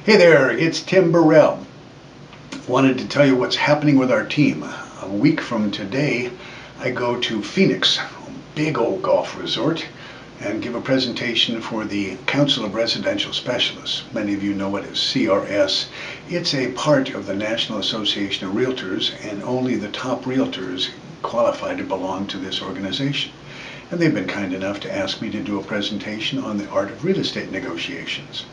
Hey there, it's Tim Burrell. Wanted to tell you what's happening with our team. A week from today, I go to Phoenix, a big old golf resort, and give a presentation for the Council of Residential Specialists. Many of you know it as CRS. It's a part of the National Association of Realtors, and only the top realtors qualify to belong to this organization. And they've been kind enough to ask me to do a presentation on the art of real estate negotiations.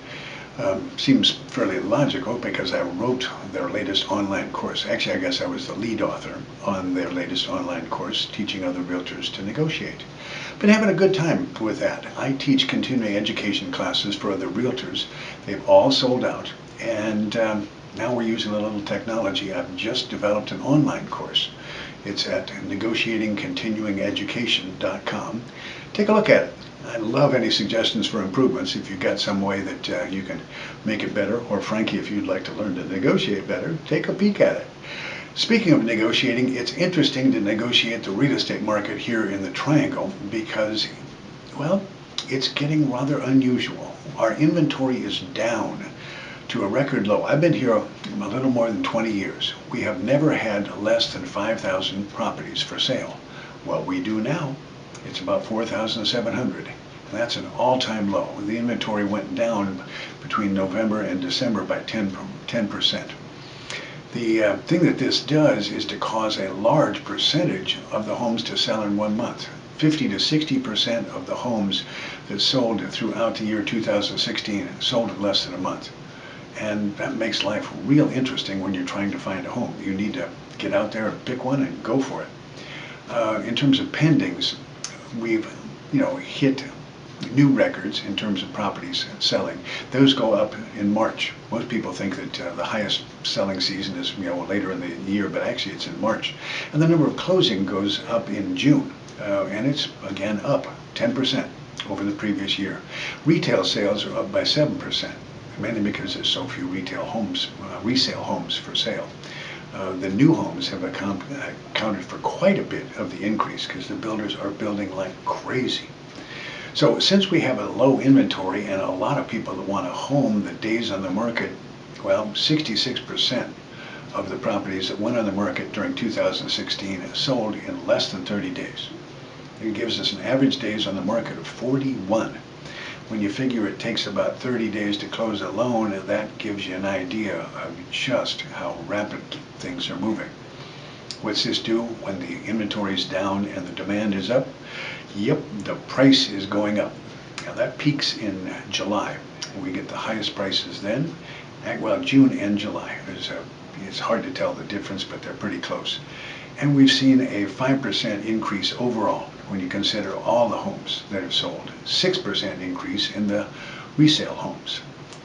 Seems fairly logical because I wrote their latest online course. Actually, I guess I was the lead author on their latest online course, teaching other realtors to negotiate. Been having a good time with that. I teach continuing education classes for other realtors. They've all sold out, and now we're using a little technology. I've just developed an online course. It's at negotiatingcontinuingeducation.com. Take a look at it. I love any suggestions for improvements. If you've got some way that you can make it better, or frankly, if you'd like to learn to negotiate better, take a peek at it. Speaking of negotiating, it's interesting to negotiate the real estate market here in the Triangle because, well, it's getting rather unusual. Our inventory is down to a record low. I've been here a little more than 20 years. We have never had less than 5,000 properties for sale. Well, we do now. It's about 4,700. That's an all-time low. The inventory went down between November and December by 10%. The thing that this does is to cause a large percentage of the homes to sell in 1 month. 50 to 60% of the homes that sold throughout the year 2016 sold in less than a month. And that makes life real interesting when you're trying to find a home. You need to get out there and pick one and go for it. In terms of pendings, we've hit new records in terms of properties selling. Those go up in March. Most people think that the highest selling season is later in the year, but actually it's in March. And the number of closing goes up in June, and it's again up 10% over the previous year. Retail sales are up by 7%, mainly because there's so few retail homes, resale homes for sale. The new homes have accounted for quite a bit of the increase because the builders are building like crazy. So since we have a low inventory and a lot of people that want a home, the days on the market, well, 66% of the properties that went on the market during 2016 sold in less than 30 days. It gives us an average days on the market of 41. When you figure it takes about 30 days to close a loan, that gives you an idea of just how rapid things are moving. What's this do when the inventory is down and the demand is up? Yep, the price is going up. Now that peaks in July. We get the highest prices then. Well, June and July. It's hard to tell the difference, but they're pretty close. And we've seen a 5% increase overall when you consider all the homes that have sold. 6% increase in the resale homes.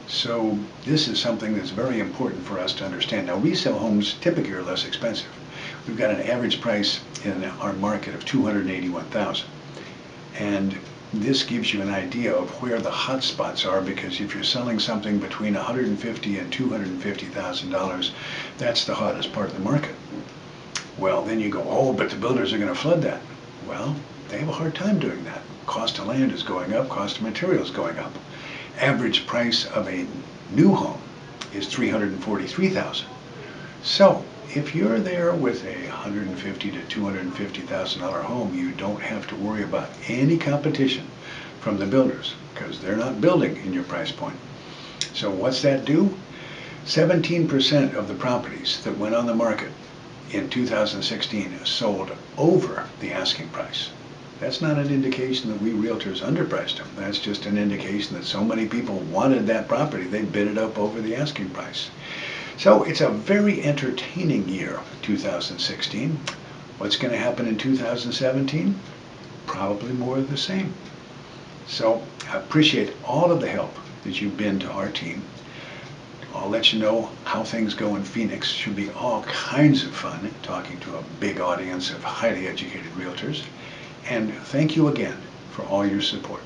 So this is something that's very important for us to understand. Now, resale homes typically are less expensive. We've got an average price in our market of $281,000. And this gives you an idea of where the hot spots are, because if you're selling something between $150,000 and $250,000, that's the hottest part of the market. Well, then you go, oh, but the builders are going to flood that. Well, they have a hard time doing that. Cost of land is going up, cost of material is going up. Average price of a new home is $343,000. So if you're there with a $150,000 to $250,000 home, you don't have to worry about any competition from the builders because they're not building in your price point. So what's that do? 17% of the properties that went on the market in 2016 sold over the asking price. That's not an indication that we realtors underpriced them. That's just an indication that so many people wanted that property, they bid it up over the asking price. So it's a very entertaining year, 2016. What's going to happen in 2017? Probably more of the same. So I appreciate all of the help that you've been to our team. I'll let you know how things go in Phoenix. Should be all kinds of fun talking to a big audience of highly educated realtors. And thank you again for all your support.